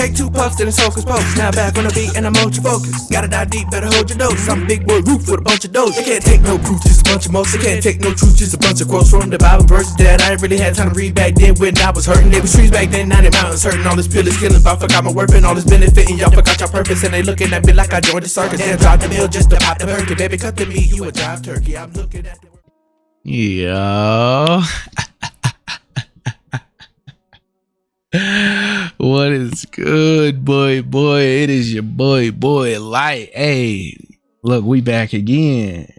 Take 2 puffs, then it's hocus pocus. Now back on the beat and I'm ultra focused. Gotta die deep, better hold your dose. I'm a big boy roof with a bunch of doors. They can't take no proof, just a bunch of most. They can't take no truth, just a bunch of quotes from the Bible verses that I ain't really had time to read back then when I was hurting. They was trees back then, now they mountains hurting. All this pill is killing, but I forgot my worth and all this benefiting. Y'all forgot your purpose and they looking at me like I joined the circus. Damn, drive the mill just to pop the turkey. Baby, cut the meat, you a jive turkey. I'm looking at the... Yo. What is good, boy? It is your boy Light. Hey, look, we back again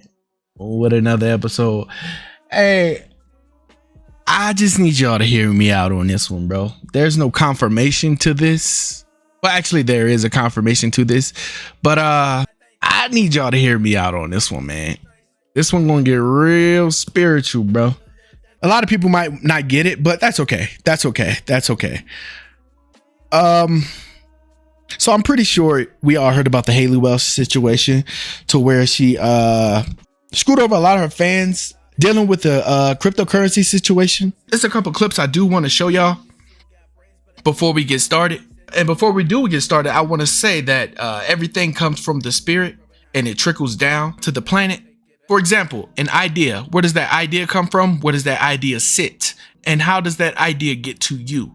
with another episode. Hey, I just need y'all to hear me out on this one, bro. There's no confirmation to this. Well, actually, there is a confirmation to this, but I need y'all to hear me out on this one, man. This one gonna get real spiritual, bro. A lot of people might not get it, but that's okay. That's okay. So I'm pretty sure we all heard about the Hailey Welch situation, to where she screwed over a lot of her fans dealing with the cryptocurrency situation. There's a couple clips I do want to show y'all before we get started. And before we do get started, I want to say that everything comes from the spirit and it trickles down to the planet. For example, an idea. Where does that idea come from? Where does that idea sit? And how does that idea get to you?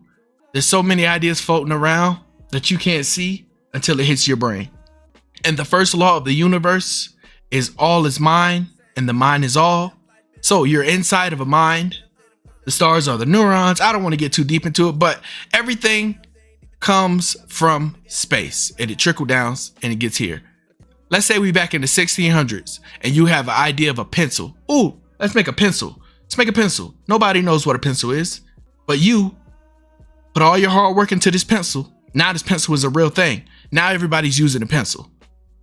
There's so many ideas floating around that you can't see until it hits your brain. And the first law of the universe is all is mind and the mind is all. So you're inside of a mind. The stars are the neurons. I don't want to get too deep into it, but everything comes from space and it trickles down and it gets here. Let's say we back in the 1600s and you have an idea of a pencil. Ooh, let's make a pencil. Let's make a pencil. Nobody knows what a pencil is, but you put all your hard work into this pencil. Now this pencil is a real thing. Now everybody's using a pencil.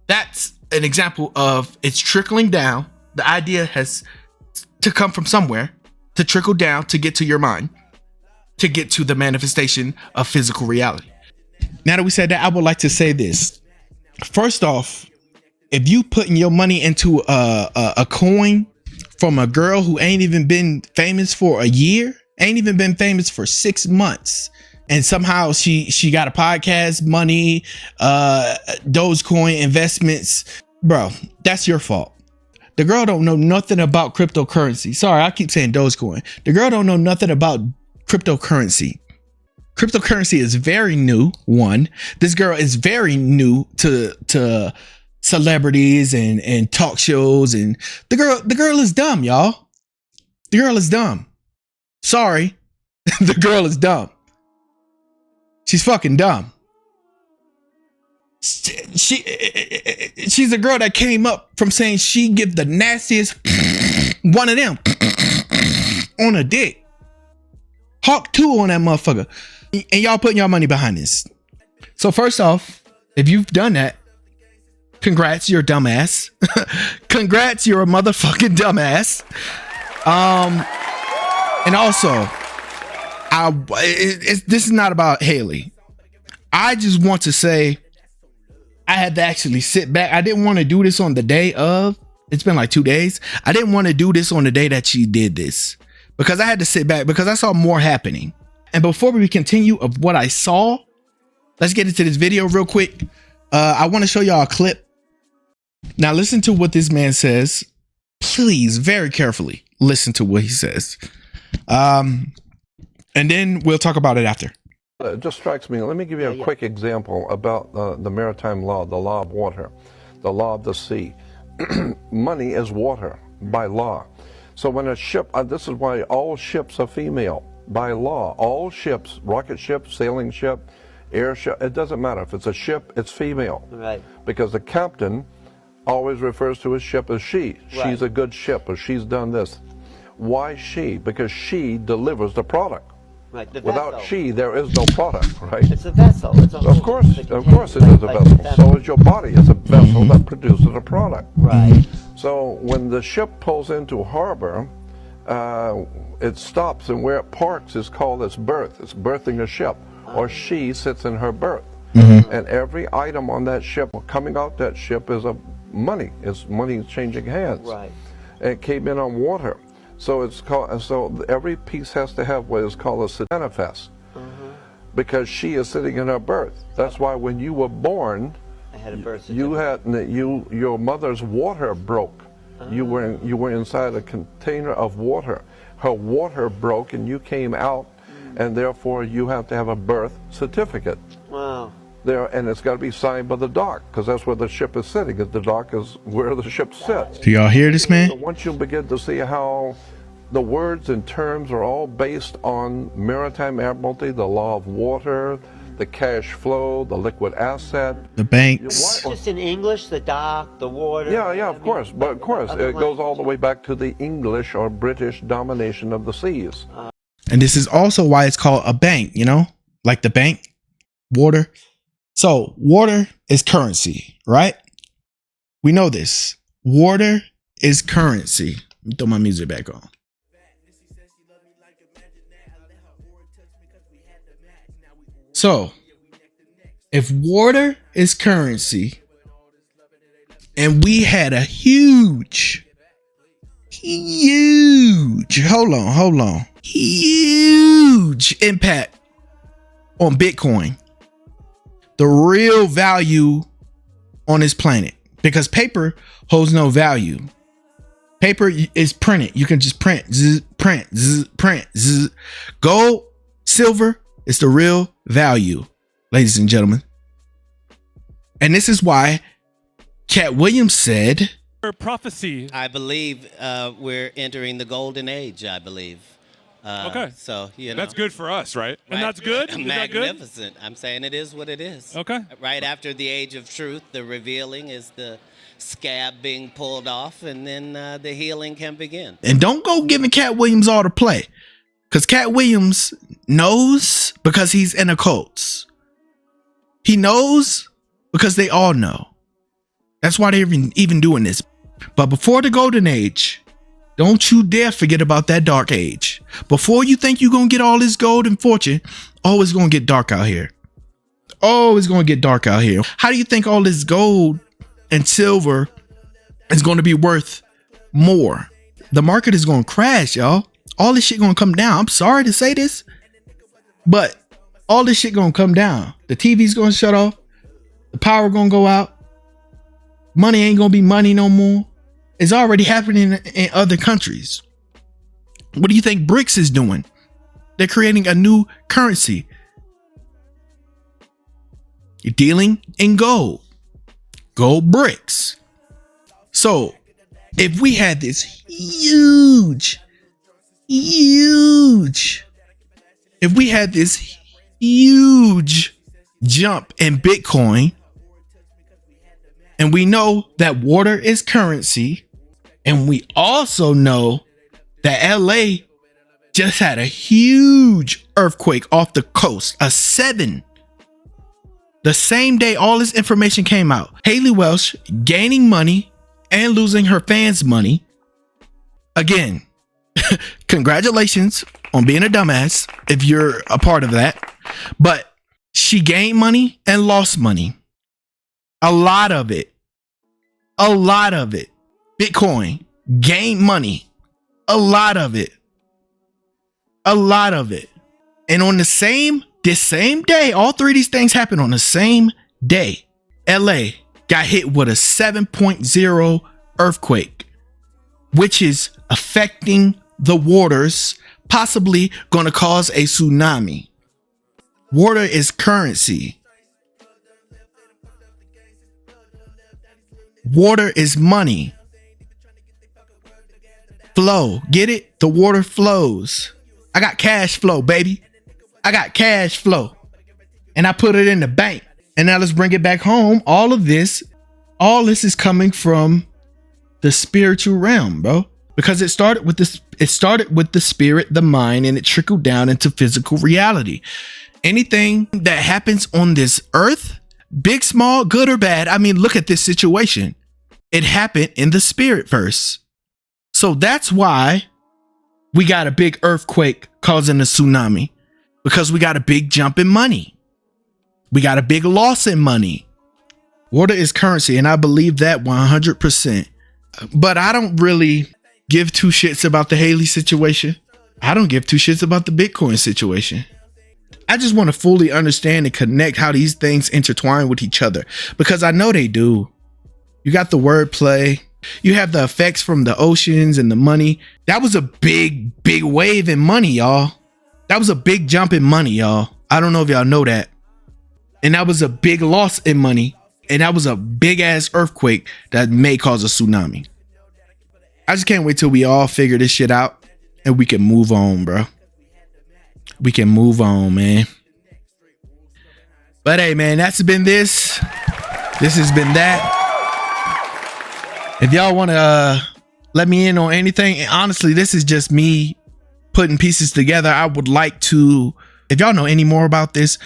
That's an example of it's trickling down. The idea has to come from somewhere to trickle down to get to your mind, to get to the manifestation of physical reality. Now that we said that, I would like to say this. First off, if you putting your money into a coin from a girl who ain't even been famous for a year, ain't even been famous for 6 months, and somehow she got a podcast, money, Dogecoin investments, bro, that's your fault. The girl don't know nothing about cryptocurrency. Sorry, I keep saying Dogecoin. The girl don't know nothing about cryptocurrency. Cryptocurrency is very new. One, this girl is very new to celebrities and talk shows, and the girl is dumb, y'all. The girl is dumb. Sorry. The girl is dumb. She's fucking dumb. She's a girl that came up from saying she give the nastiest one of them on a dick. Hawk 2 on that motherfucker. And y'all putting y'all money behind this. So first off, if you've done that, congrats, you're a dumbass. Congrats, you're a motherfucking dumbass. And also, this is not about Hailey. I just want to say I had to actually sit back. I didn't want to do this on the day of. It's been like 2 days. I didn't want to do this on the day that she did this because I had to sit back because I saw more happening. And before we continue of what I saw, let's get into this video real quick. I want to show y'all a clip. Now listen to what this man says. Please, very carefully, listen to what he says. And then we'll talk about it after. It just strikes me. Let me give you a quick example about the maritime law, the law of water, the law of the sea. Money is water by law. So when a ship, this is why all ships are female by law. All ships, rocket ship, sailing ship, air ship, it doesn't matter. If it's a ship, it's female. Right. Because the captain always refers to his ship as she. Right. She's a good ship, or she's done this. Why she? Because she delivers the product. Right, without she, there is no product, right? It's a vessel. It's a of course it is a vessel. So is your body. It's a vessel that produces a product. Right. So when the ship pulls into harbor, it stops, and where it parks is called its berth. It's berthing a ship, or she sits in her berth. Mm-hmm. And every item on that ship, coming out that ship, is money. It's money changing hands. Right. And it came in on water. So it's called. So every piece has to have what is called a manifest. because she is sitting in her birth. That's why when you were born, I had a birth your mother's water broke. You were inside a container of water. Her water broke and you came out, and therefore you have to have a birth certificate. Wow. There, and it's got to be signed by the dock, because that's where the ship is sitting. The dock is where the ship sits. Do y'all hear this, man? So once you begin to see how the words and terms are all based on maritime admiralty, the law of water, the cash flow, the liquid asset, the banks. Just in English, the dock, the water. Yeah, of course. But of course, it goes all the way back to the English or British domination of the seas. And this is also why it's called a bank, you know, like the bank, water. So water is currency, right? We know this. Water is currency. Let me throw my music back on. So if water is currency and we had a huge, hold on, huge impact on Bitcoin, the real value on this planet, because paper holds no value. Paper is printed. You can just print. Gold, silver is the real value, ladies and gentlemen. And this is why Cat Williams said, prophecy. I believe we're entering the golden age, I believe. Okay. So, you know. That's good for us, right? And Right. that's good? Is that good? Magnificent. I'm saying it is what it is. Okay. Right after the age of truth, the revealing is the scab being pulled off, and then the healing can begin. and don't go giving Cat Williams all the play, because Cat Williams knows because he's in occults. He knows because they all know. That's why they're even doing this. But before the golden age, don't you dare forget about that dark age. Before you think you're going to get all this gold and fortune, oh, it's going to get dark out here. Oh, it's going to get dark out here. How do you think all this gold and silver is going to be worth more? The market is going to crash, y'all. All this shit going to come down. I'm sorry to say this, but all this shit going to come down. The TV's going to shut off. The power going to go out. Money ain't going to be money no more. It's already happening in other countries. What do you think BRICS is doing? They're creating a new currency. You're dealing in gold. Gold bricks. So if we had this huge, if we had this huge jump in Bitcoin, and we know that water is currency, and we also know that LA just had a huge earthquake off the coast, a 7. The same day all this information came out, Hailey Welch gaining money and losing her fans' money. Again, congratulations on being a dumbass if you're a part of that. But she gained money and lost money. A lot of it. Bitcoin gained money. A lot of it. And on this same day, all three of these things happened on the same day. LA got hit with a 7.0 earthquake, which is affecting the waters, possibly going to cause a tsunami. Water is currency. Water is money. Flow. Get it? The water flows. I got cash flow, baby. I got cash flow. And I put it in the bank. And now let's bring it back home. All this is coming from the spiritual realm, bro. Because it started with the spirit, the mind, and it trickled down into physical reality. Anything that happens on this earth, big, small, good or bad. I mean, look at this situation. It happened in the spirit first. So that's why we got a big earthquake causing a tsunami, because we got a big jump in money. We got a big loss in money. Water is currency, and I believe that 100%. But I don't really give two shits about the Hailey situation. I don't give two shits about the Bitcoin situation. I just want to fully understand and connect how these things intertwine with each other, because I know they do. You got the wordplay. You have the effects from the oceans and the money. That was a big wave in money, y'all. That was a big jump in money, y'all. I don't know if y'all know that. And that was a big loss in money. And that was a big ass earthquake that may cause a tsunami. I just can't wait till we all figure this shit out and we can move on, bro. We can move on, man. But hey, man, that's been this. This has been that. If y'all want to let me in on anything, honestly, this is just me putting pieces together. I would like to, if y'all know any more about this,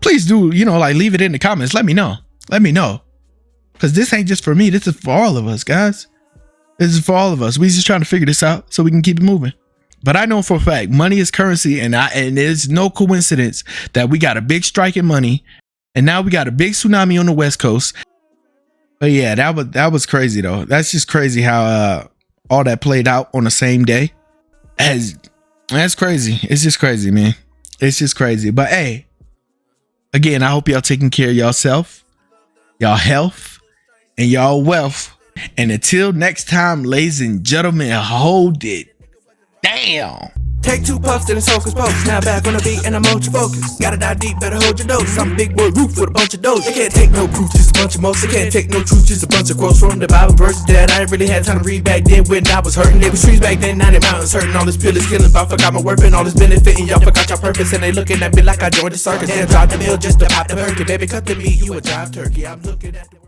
please do, like leave it in the comments. Let me know. Let me know. Because this ain't just for me. This is for all of us, guys. This is for all of us. We just trying to figure this out so we can keep it moving. But I know for a fact, money is currency, and it's no coincidence that we got a big strike in money, and now we got a big tsunami on the West Coast. But yeah, that was crazy though. That's just crazy how all that played out on the same day. That's crazy. It's just crazy, man. It's just crazy. But hey, again, I hope y'all taking care of yourself, y'all health, and y'all wealth. And until next time, ladies and gentlemen, hold it. Damn. Take 2 puffs and it's hocus pocus. Now back on the beat and I'm ultra focused. Gotta dive deep, better hold your dose. I'm big boy roof with a bunch of dough. They can't take no proof, just a bunch of most. They can't take no truth, just a bunch of quotes from the Bible verses that I ain't really had time to read back then when I was hurting. They was trees back then, now they mountains hurting. All this pill is killing, but I forgot my worth and all this benefiting. Y'all forgot your purpose and they looking at me like I joined the circus. Then drop the mill just to pop the turkey. Baby, cut the meat, you a jive turkey. I'm looking at the